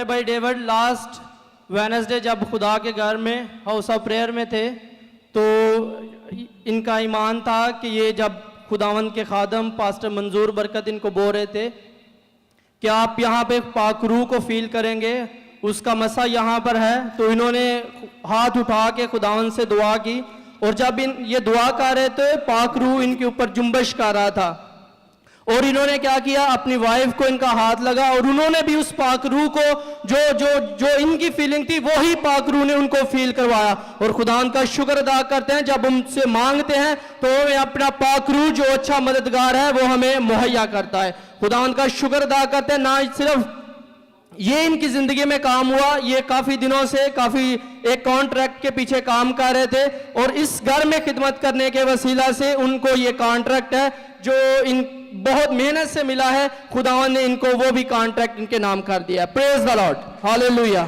प्यारे भाई David, last Wednesday जब खुदा के घर में हाउस ऑफ प्रेयर में थे तो इनका ईमान था कि ये जब खुदावंद के खादम पास्टर मंजूर बरकत इनको बोल रहे थे कि आप यहाँ पे पाक रूह को फील करेंगे, उसका मसा यहाँ पर है, तो इन्होंने हाथ उठा के खुदावंद से दुआ की और जब ये दुआ कर रहे थे पाक रूह इनके ऊपर जुम्बश कर रहा था और इन्होंने क्या किया, अपनी वाइफ को इनका हाथ लगा और उन्होंने भी उस पाक रूह को जो जो जो इनकी फीलिंग थी वही पाक रूह ने उनको फील करवाया। और खुदा का शुक्र अदा करते हैं, जब उनसे मांगते हैं तो हमें अपना पाक रूह जो अच्छा मददगार है वो हमें मुहैया करता है। खुदा का शुक्र अदा करते हैं। ना सिर्फ ये इनकी जिंदगी में काम हुआ, ये काफी दिनों से काफी एक कॉन्ट्रैक्ट के पीछे काम कर रहे थे और इस घर में खिदमत करने के वसीला से उनको ये कॉन्ट्रैक्ट है जो इन बहुत मेहनत से मिला है, खुदावन ने इनको वो भी कॉन्ट्रैक्ट इनके नाम कर दिया। Praise the Lord, hallelujah.